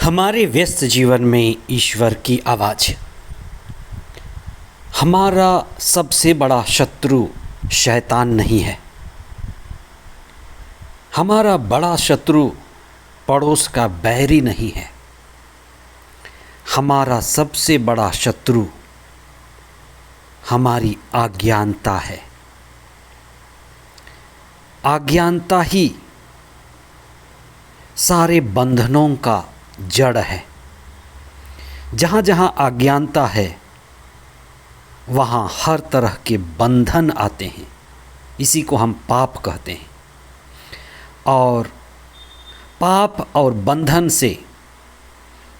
हमारे व्यस्त जीवन में ईश्वर की आवाज़। हमारा सबसे बड़ा शत्रु शैतान नहीं है। हमारा बड़ा शत्रु पड़ोस का बैरी नहीं है। हमारा सबसे बड़ा शत्रु हमारी अज्ञानता है। अज्ञानता ही सारे बंधनों का जड़ है। जहाँ जहाँ अज्ञानता है वहाँ हर तरह के बंधन आते हैं। इसी को हम पाप कहते हैं। और पाप और बंधन से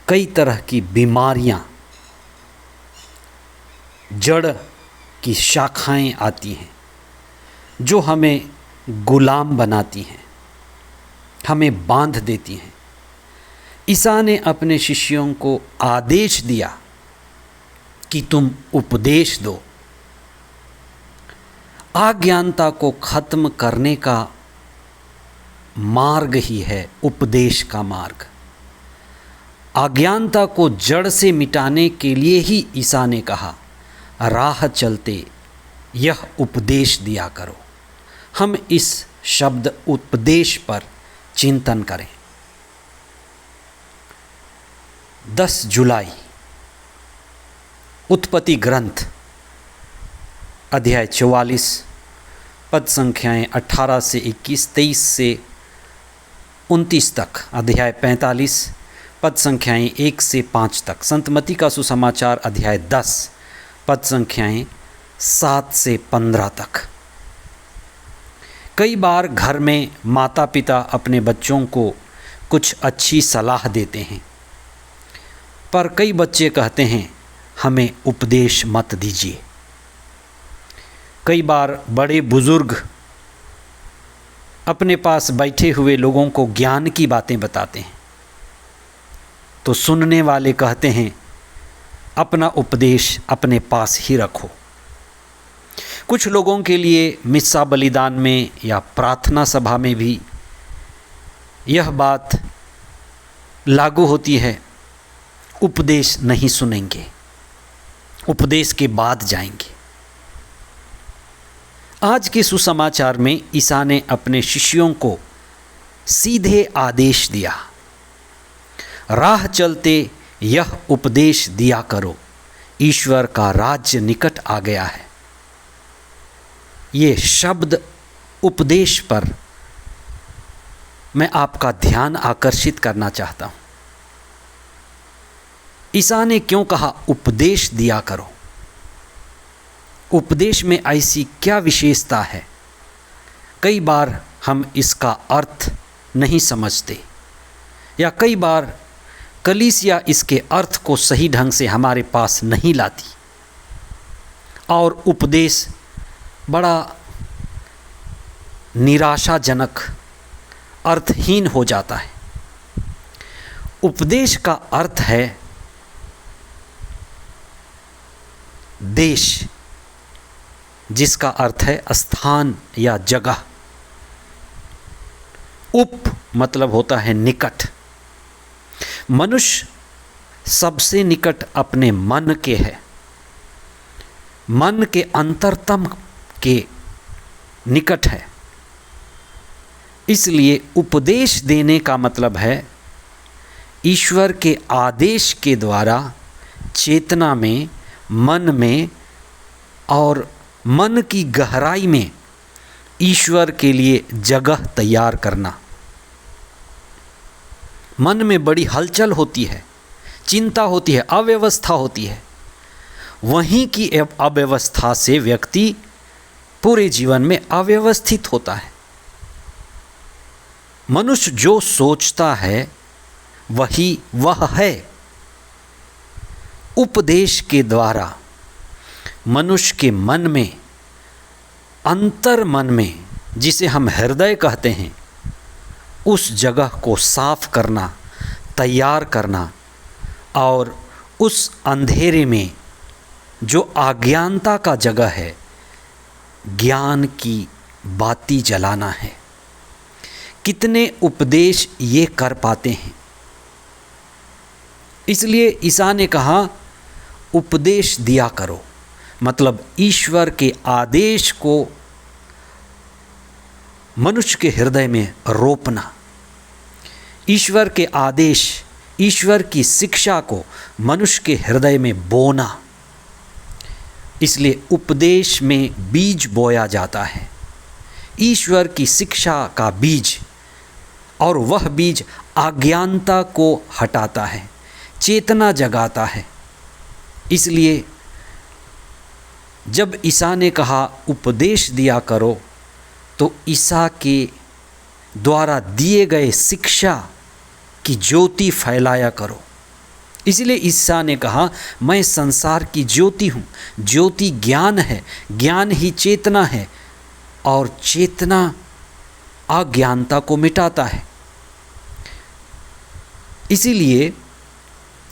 कई तरह की बीमारियाँ, जड़ की शाखाएं आती हैं जो हमें गुलाम बनाती हैं, हमें बांध देती हैं। ईसा ने अपने शिष्यों को आदेश दिया कि तुम उपदेश दो। अज्ञानता को खत्म करने का मार्ग ही है उपदेश का मार्ग। अज्ञानता को जड़ से मिटाने के लिए ही ईसा ने कहा, राह चलते यह उपदेश दिया करो। हम इस शब्द उपदेश पर चिंतन करें। 10 जुलाई उत्पत्ति ग्रंथ अध्याय 44 पद संख्याएं 18 से 21, 23 से 29 तक, अध्याय 45 पद संख्याएं 1 से 5 तक, संत मत्ती का सुसमाचार अध्याय 10 पद संख्याएं 7 से 15 तक। कई बार घर में माता पिता अपने बच्चों को कुछ अच्छी सलाह देते हैं, पर कई बच्चे कहते हैं हमें उपदेश मत दीजिए। कई बार बड़े बुजुर्ग अपने पास बैठे हुए लोगों को ज्ञान की बातें बताते हैं, तो सुनने वाले कहते हैं अपना उपदेश अपने पास ही रखो। कुछ लोगों के लिए मिस्सा बलिदान में या प्रार्थना सभा में भी यह बात लागू होती है, उपदेश नहीं सुनेंगे, उपदेश के बाद जाएंगे। आज के सुसमाचार में ईसा ने अपने शिष्यों को सीधे आदेश दिया, राह चलते यह उपदेश दिया करो, ईश्वर का राज्य निकट आ गया है। ये शब्द उपदेश पर मैं आपका ध्यान आकर्षित करना चाहता हूँ। ईसा ने क्यों कहा उपदेश दिया करो? उपदेश में ऐसी क्या विशेषता है? कई बार हम इसका अर्थ नहीं समझते, या कई बार कलीसिया इसके अर्थ को सही ढंग से हमारे पास नहीं लाती और उपदेश बड़ा निराशाजनक, अर्थहीन हो जाता है। उपदेश का अर्थ है देश, जिसका अर्थ है स्थान या जगह। उप मतलब होता है निकट। मनुष्य सबसे निकट अपने मन के है, मन के अंतरतम के निकट है। इसलिए उपदेश देने का मतलब है ईश्वर के आदेश के द्वारा चेतना में, मन में और मन की गहराई में ईश्वर के लिए जगह तैयार करना। मन में बड़ी हलचल होती है, चिंता होती है, अव्यवस्था होती है। वहीं की अव्यवस्था से व्यक्ति पूरे जीवन में अव्यवस्थित होता है। मनुष्य जो सोचता है वही वह है। उपदेश के द्वारा मनुष्य के मन में, अंतर मन में, जिसे हम हृदय कहते हैं, उस जगह को साफ करना, तैयार करना और उस अंधेरे में जो अज्ञानता का जगह है, ज्ञान की बाती जलाना है। कितने उपदेश ये कर पाते हैं। इसलिए ईसा ने कहा उपदेश दिया करो, मतलब ईश्वर के आदेश को मनुष्य के हृदय में रोपना, ईश्वर के आदेश, ईश्वर की शिक्षा को मनुष्य के हृदय में बोना। इसलिए उपदेश में बीज बोया जाता है, ईश्वर की शिक्षा का बीज, और वह बीज अज्ञानता को हटाता है, चेतना जगाता है। इसलिए जब ईसा ने कहा उपदेश दिया करो, तो ईसा के द्वारा दिए गए शिक्षा की ज्योति फैलाया करो। इसलिए ईसा ने कहा मैं संसार की ज्योति हूँ। ज्योति ज्ञान है, ज्ञान ही चेतना है, और चेतना अज्ञानता को मिटाता है। इसीलिए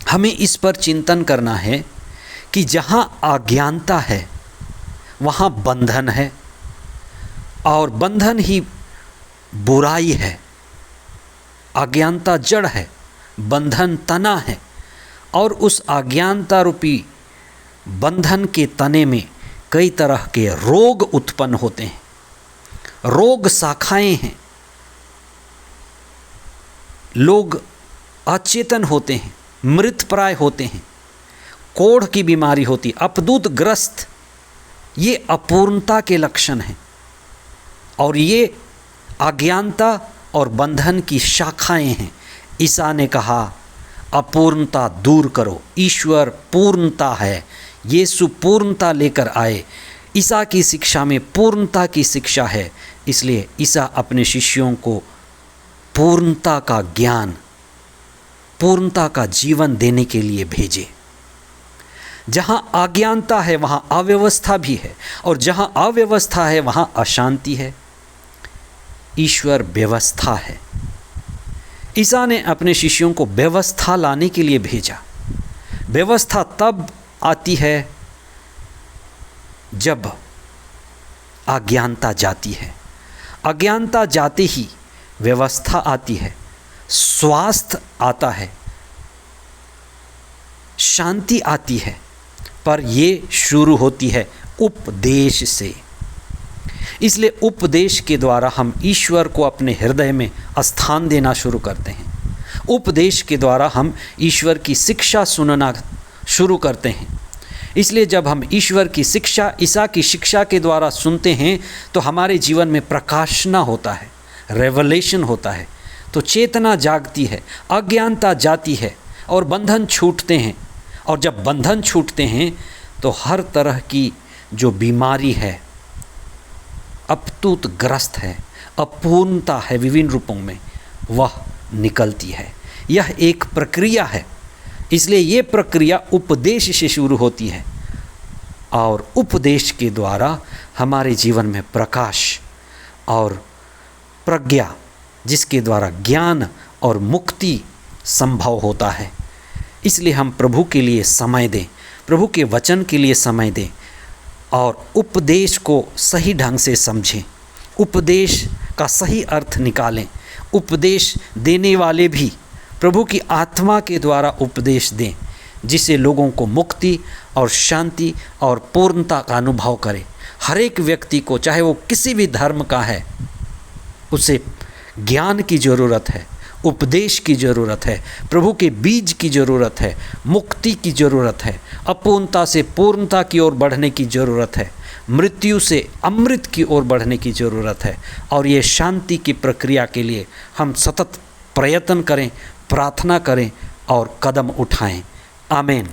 हमें इस पर चिंतन करना है कि जहाँ अज्ञानता है वहाँ बंधन है, और बंधन ही बुराई है। अज्ञानता जड़ है, बंधन तना है, और उस अज्ञानता रूपी बंधन के तने में कई तरह के रोग उत्पन्न होते हैं। रोग शाखाएं हैं, लोग अचेतन होते हैं, मृतप्राय होते हैं, कोढ़ की बीमारी होती, अपदूत ग्रस्त, ये अपूर्णता के लक्षण हैं, और ये अज्ञानता और बंधन की शाखाएं हैं। ईसा ने कहा अपूर्णता दूर करो, ईश्वर पूर्णता है, यीशु पूर्णता लेकर आए। ईसा की शिक्षा में पूर्णता की शिक्षा है, इसलिए ईसा अपने शिष्यों को पूर्णता का ज्ञान, पूर्णता का जीवन देने के लिए भेजे। जहाँ अज्ञानता है वहाँ अव्यवस्था भी है, और जहाँ अव्यवस्था है वहाँ अशांति है। ईश्वर व्यवस्था है। ईसा ने अपने शिष्यों को व्यवस्था लाने के लिए भेजा। व्यवस्था तब आती है जब अज्ञानता जाती है, अज्ञानता जाते ही व्यवस्था आती है, स्वास्थ्य आता है, शांति आती है। पर ये शुरू होती है उपदेश से। इसलिए उपदेश के द्वारा हम ईश्वर को अपने हृदय में स्थान देना शुरू करते हैं। उपदेश के द्वारा हम ईश्वर की शिक्षा सुनना शुरू करते हैं। इसलिए जब हम ईश्वर की शिक्षा, ईसा की शिक्षा के द्वारा सुनते हैं, तो हमारे जीवन में प्रकाशना होता है, रेवलेशन होता है, तो चेतना जागती है, अज्ञानता जाती है, और बंधन छूटते हैं। और जब बंधन छूटते हैं तो हर तरह की जो बीमारी है, अपतूत ग्रस्त है, अपूर्णता है विभिन्न रूपों में, वह निकलती है। यह एक प्रक्रिया है। इसलिए ये प्रक्रिया उपदेश से शुरू होती है, और उपदेश के द्वारा हमारे जीवन में प्रकाश और प्रज्ञा, जिसके द्वारा ज्ञान और मुक्ति संभव होता है। इसलिए हम प्रभु के लिए समय दें, प्रभु के वचन के लिए समय दें, और उपदेश को सही ढंग से समझें, उपदेश का सही अर्थ निकालें। उपदेश देने वाले भी प्रभु की आत्मा के द्वारा उपदेश दें, जिससे लोगों को मुक्ति और शांति और पूर्णता का अनुभव करे। हर एक व्यक्ति को, चाहे वो किसी भी धर्म का है, उसे ज्ञान की ज़रूरत है, उपदेश की ज़रूरत है, प्रभु के बीज की ज़रूरत है, मुक्ति की ज़रूरत है, अपूर्णता से पूर्णता की ओर बढ़ने की ज़रूरत है, मृत्यु से अमृत की ओर बढ़ने की ज़रूरत है। और ये शांति की प्रक्रिया के लिए हम सतत प्रयत्न करें, प्रार्थना करें और कदम उठाएं। आमीन।